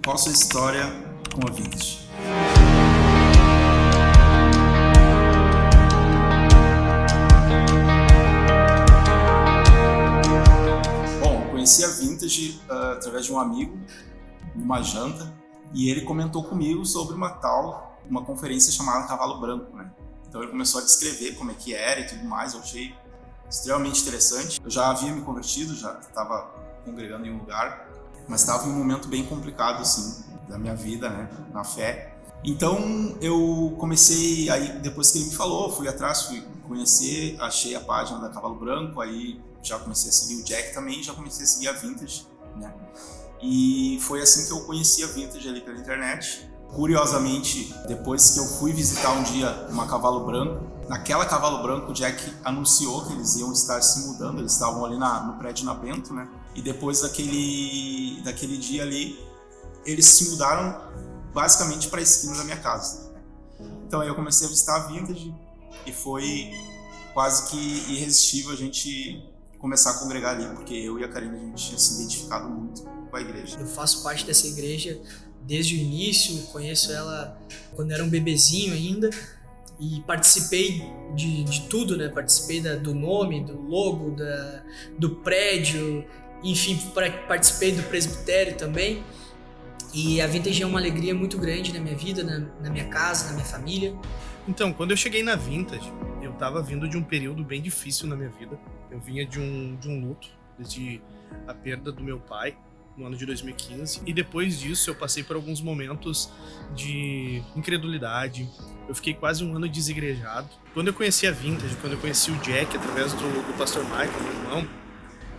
Qual a sua história com a Vintage? Bom, eu conheci a Vintage através de um amigo, numa janta, e ele comentou comigo sobre uma conferência chamada Cavalo Branco, né? Então ele começou a descrever como é que era e tudo mais, eu achei extremamente interessante. Eu já havia me convertido, já estava congregando em um lugar, mas estava em um momento bem complicado, assim, da minha vida, né, na fé. Então eu comecei, aí depois que ele me falou, fui atrás, fui conhecer, achei a página da Cavalo Branco, aí já comecei a seguir o Jack também, já comecei a seguir a Vintage, né. E foi assim que eu conheci a Vintage ali pela internet. Curiosamente, depois que eu fui visitar um dia uma Cavalo Branco, naquela Cavalo Branco o Jack anunciou que eles iam estar se mudando, eles estavam ali no prédio na Bento, né? E depois daquele dia ali, eles se mudaram basicamente para a esquina da minha casa. Então aí eu comecei a visitar a Vintage e foi quase que irresistível a gente começar a congregar ali, porque eu e a Karina, a gente tinha se identificado muito com a igreja. Eu faço parte dessa igreja desde o início, conheço ela quando era um bebezinho ainda e participei de tudo, né? Participei do nome, do logo, do prédio, enfim, participei do presbitério também. E a Vintage é uma alegria muito grande na minha vida, na minha casa, na minha família. Então, quando eu cheguei na Vintage, eu tava vindo de um período bem difícil na minha vida. Eu vinha de um luto, desde a perda do meu pai, no ano de 2015, e depois disso eu passei por alguns momentos de incredulidade. Eu fiquei quase um ano desigrejado. Quando eu conheci a Vintage, quando eu conheci o Jack através do pastor Michael, meu irmão,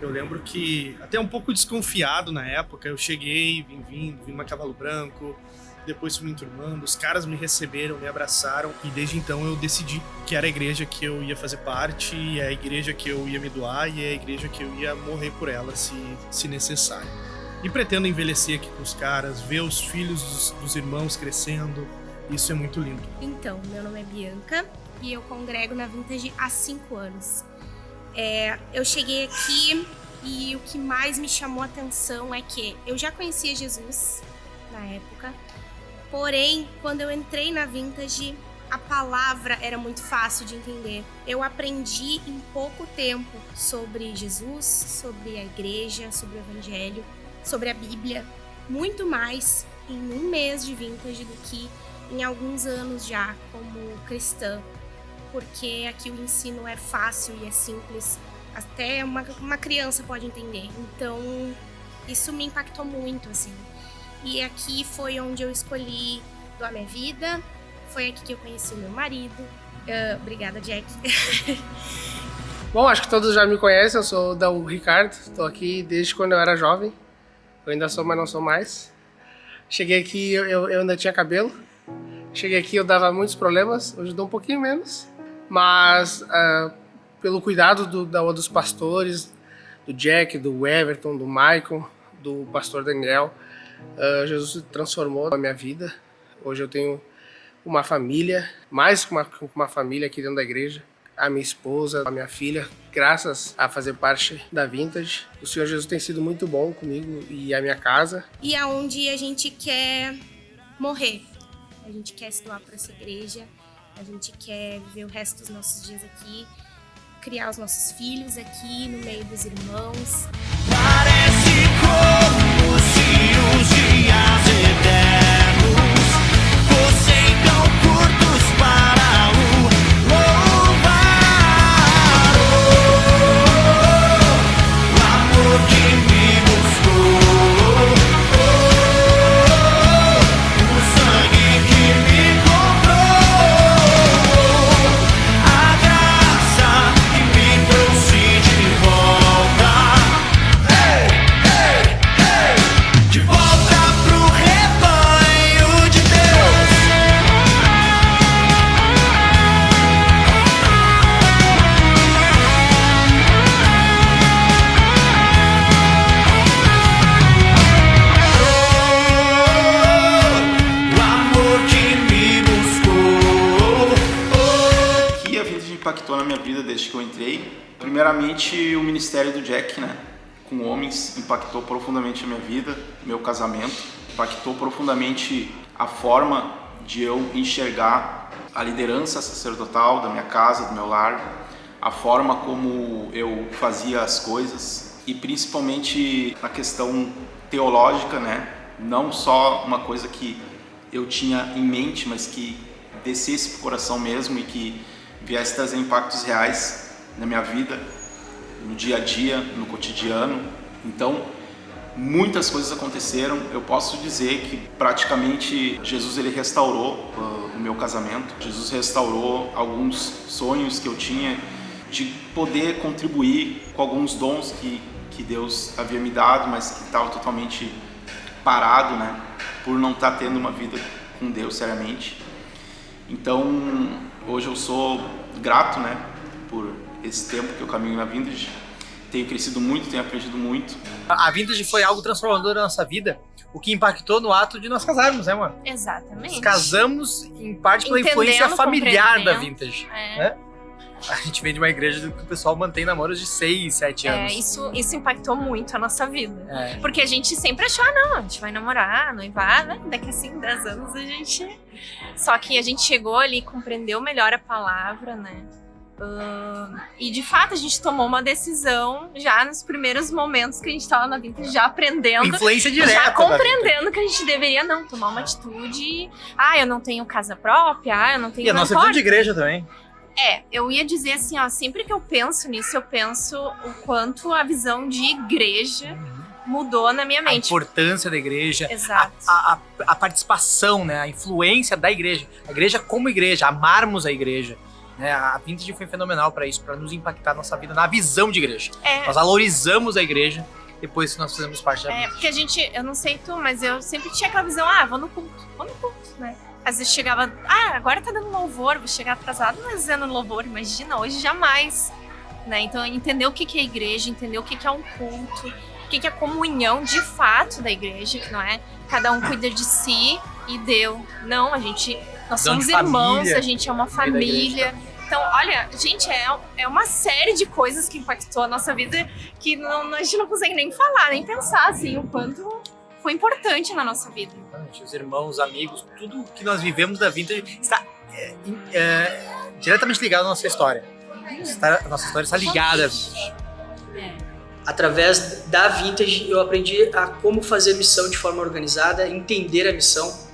eu lembro que, até um pouco desconfiado na época, eu cheguei, vim numa Cavalo Branco, depois fui me enturmando, os caras me receberam, me abraçaram, e desde então eu decidi que era a igreja que eu ia fazer parte, e é a igreja que eu ia me doar, e é a igreja que eu ia morrer por ela, se necessário. E pretendo envelhecer aqui com os caras, ver os filhos dos irmãos crescendo. Isso é muito lindo. Então, meu nome é Bianca e eu congrego na Vintage há 5 anos. Eu cheguei aqui e o que mais me chamou a atenção é que eu já conhecia Jesus na época, porém, quando eu entrei na Vintage, a palavra era muito fácil de entender. Eu aprendi em pouco tempo sobre Jesus, sobre a igreja, sobre o evangelho, sobre a Bíblia, muito mais em um mês de Vintage do que em alguns anos já como cristã, porque aqui o ensino é fácil e é simples, até uma criança pode entender. Então, isso me impactou muito, assim. E aqui foi onde eu escolhi doar minha vida, foi aqui que eu conheci meu marido. Obrigada, Jack. Bom, acho que todos já me conhecem, eu sou o Ricardo, estou aqui desde quando eu era jovem. Eu ainda sou, mas não sou mais. Cheguei aqui, eu ainda tinha cabelo. Cheguei aqui, eu dava muitos problemas, hoje dou um pouquinho menos. Mas pelo cuidado dos pastores, do Jack, do Everton, do Michael, do pastor Daniel, Jesus transformou a minha vida. Hoje eu tenho uma família, mais que uma família aqui dentro da igreja. A minha esposa, a minha filha, graças a fazer parte da Vintage. O Senhor Jesus tem sido muito bom comigo e a minha casa. E aonde a gente quer morrer. A gente quer se doar para essa igreja, a gente quer viver o resto dos nossos dias aqui, criar os nossos filhos aqui no meio dos irmãos. Parece como se os dias eternos fossem tão curtos para o louvar. O amor que me buscou, o sangue que me comprou, a graça que me trouxe de volta. De volta pro rebanho de Deus. O amor que me buscou. O que a Vintage impactou na minha vida desde que eu entrei? Primeiramente, o ministério do Jack, né? Com homens, impactou profundamente a minha vida, meu casamento. impactou profundamente a forma de eu enxergar a liderança sacerdotal da minha casa, do meu lar, a forma como eu fazia as coisas e principalmente a questão teológica, né? Não só uma coisa que eu tinha em mente, mas que descesse pro coração mesmo e que viesse trazer impactos reais na minha vida, no dia a dia, no cotidiano. Então, muitas coisas aconteceram. Eu posso dizer que praticamente Jesus ele restaurou o meu casamento. Jesus restaurou alguns sonhos que eu tinha de poder contribuir com alguns dons que Deus havia me dado, mas que estava totalmente parado, né? Por não estar tendo uma vida com Deus seriamente. Então, hoje eu sou grato, né? Por esse tempo que eu caminho na Vintage. Tenho crescido muito, tenho aprendido muito. A Vintage foi algo transformador na nossa vida, o que impactou no ato de nós casarmos, né, mano? Exatamente. Nós casamos em parte pela Entendendo, influência familiar da compreendendo. Vintage. É. Né? A gente vem de uma igreja que o pessoal mantém namoros de 6, 7 anos. Isso impactou muito a nossa vida. É. Porque a gente sempre achou, não, a gente vai namorar, noivar, né? Daqui a 10 anos a gente... Só que a gente chegou ali, compreendeu melhor a palavra, né? E de fato a gente tomou uma decisão já nos primeiros momentos que a gente estava na Vintage, já aprendendo, Influência direta. já da compreendendo que a gente deveria tomar uma atitude. Eu não tenho casa própria, eu não tenho... E a não nossa importa. vida de igreja também. Eu ia dizer assim, ó, sempre que eu penso nisso, eu penso o quanto a visão de igreja mudou na minha A mente. importância da igreja. Exato. A participação, né? A influência da igreja. A igreja como igreja, amarmos a igreja. Né? A Vintage foi fenomenal para isso, para nos impactar a nossa vida na visão de igreja. Nós valorizamos a igreja depois que nós fizemos parte da Vintage. Porque a gente, eu não sei tu, mas eu sempre tinha aquela visão, vou no culto, né? Às vezes chegava, agora tá dando louvor, vou chegar atrasado, mas dando louvor, imagina, hoje jamais. Né? Então, entender o que é igreja, entender o que é um culto, o que é a comunhão de fato da igreja, que não é cada um cuida de si e deu. Não, nós somos irmãos, a gente é uma família. Então, olha, gente, é uma série de coisas que impactou a nossa vida que a gente não consegue nem falar, nem pensar, assim, o quanto foi importante na nossa vida. Os irmãos, amigos, tudo que nós vivemos da Vintage está diretamente ligado à nossa história. A nossa história está ligada à Vintage. Através da Vintage eu aprendi a como fazer missão de forma organizada, entender a missão.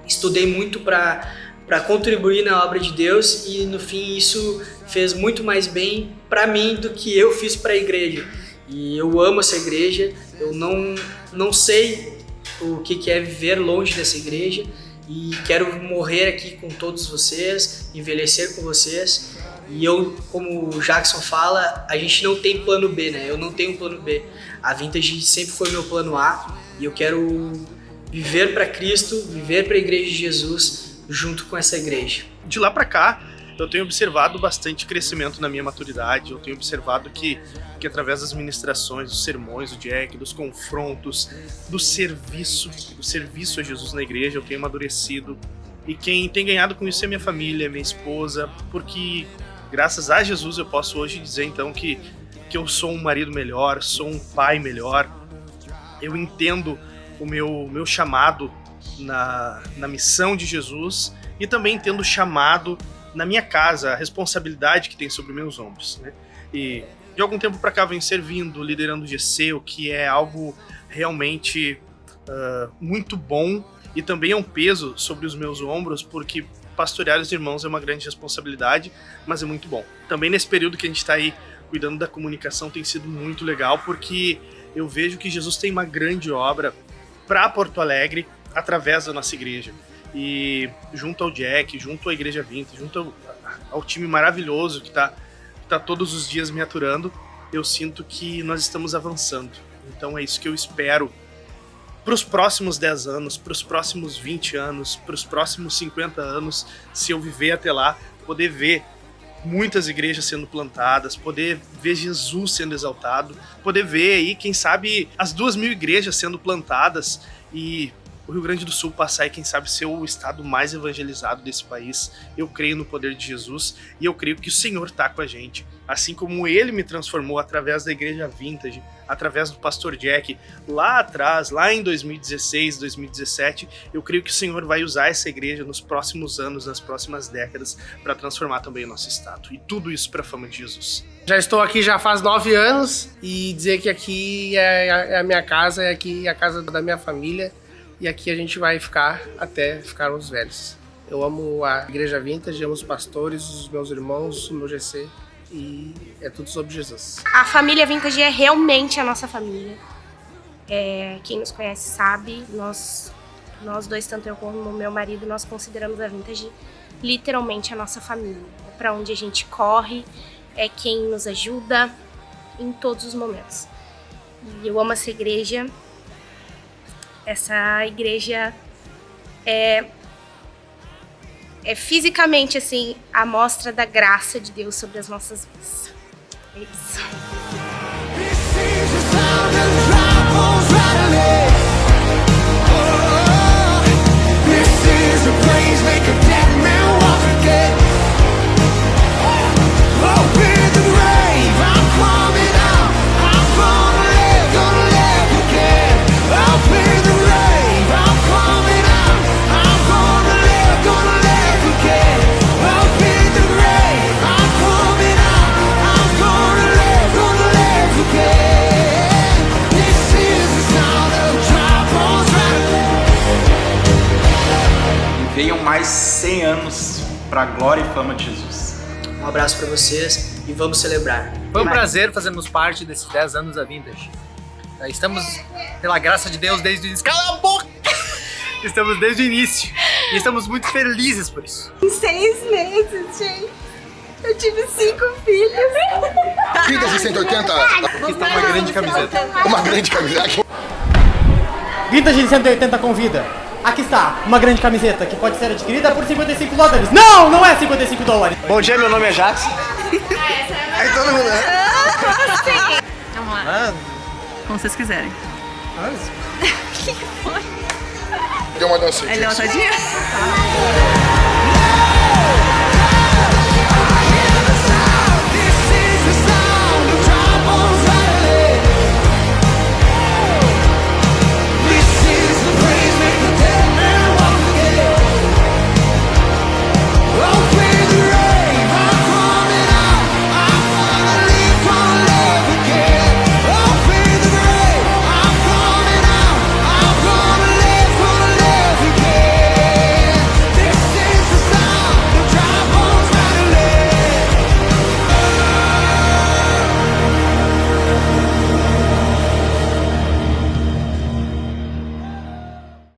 Estudei muito para contribuir na obra de Deus e no fim isso fez muito mais bem para mim do que eu fiz para a igreja. E eu amo essa igreja, eu não sei o que é viver longe dessa igreja e quero morrer aqui com todos vocês, envelhecer com vocês. E eu, como o Jackson fala, a gente não tem plano B, né? Eu não tenho plano B. A Vintage sempre foi meu plano A e eu quero viver para Cristo, viver para a Igreja de Jesus junto com essa igreja. De lá para cá, eu tenho observado bastante crescimento na minha maturidade. Eu tenho observado que através das ministrações, dos sermões do Jack, dos confrontos, do serviço a Jesus na igreja, eu tenho amadurecido. E quem tem ganhado com isso é minha família, minha esposa, porque graças a Jesus eu posso hoje dizer então que eu sou um marido melhor, sou um pai melhor. Eu entendo o meu chamado na missão de Jesus e também entendo o chamado na minha casa, a responsabilidade que tem sobre meus ombros, né? E de algum tempo para cá venho servindo, liderando o GC, o que é algo realmente muito bom e também é um peso sobre os meus ombros, porque pastorear os irmãos é uma grande responsabilidade, mas é muito bom. Também nesse período que a gente está aí cuidando da comunicação tem sido muito legal, porque eu vejo que Jesus tem uma grande obra para Porto Alegre através da nossa igreja. E junto ao Jack, junto à Igreja Vintage, junto ao time maravilhoso que tá todos os dias me aturando, eu sinto que nós estamos avançando. Então é isso que eu espero para os próximos 10 anos, para os próximos 20 anos, para os próximos 50 anos, se eu viver até lá, poder ver muitas igrejas sendo plantadas, poder ver Jesus sendo exaltado, poder ver aí, quem sabe, as 2.000 igrejas sendo plantadas e o Rio Grande do Sul passar e quem sabe ser o estado mais evangelizado desse país. Eu creio no poder de Jesus e eu creio que o Senhor está com a gente. Assim como Ele me transformou através da Igreja Vintage, através do Pastor Jack, lá atrás, lá em 2016, 2017, eu creio que o Senhor vai usar essa igreja nos próximos anos, nas próximas décadas, para transformar também o nosso estado. E tudo isso para a fama de Jesus. Já estou aqui já faz 9 anos e dizer que aqui é a minha casa, é aqui a casa da minha família e aqui a gente vai ficar até ficarmos velhos. Eu amo a Igreja Vintage, amo os pastores, os meus irmãos, o meu GC e é tudo sobre Jesus. A família Vintage é realmente a nossa família. Quem nos conhece sabe, nós dois, tanto eu como o meu marido, nós consideramos a Vintage literalmente a nossa família. É para onde a gente corre, é quem nos ajuda em todos os momentos. E eu amo essa igreja. Essa igreja é fisicamente assim a mostra da graça de Deus sobre as nossas vidas. É isso. Venham mais 100 anos para a glória e fama de Jesus. Um abraço para vocês e vamos celebrar. Foi um prazer fazermos parte desses 10 anos da Vintage. Estamos, pela graça de Deus, desde o início. Cala a boca! Estamos desde o início e estamos muito felizes por isso. Em 6 meses, gente, eu tive 5 filhos. Vintage 180. Aqui está uma grande camiseta. Uma grande camiseta. Vintage 180 convida. Aqui está, uma grande camiseta que pode ser adquirida por $55. Não, não é $55. Bom dia, meu nome é Jackson. Aí todo mundo... Vamos lá. Como vocês quiserem. Deu uma dancinha. Ele deu uma dancinha?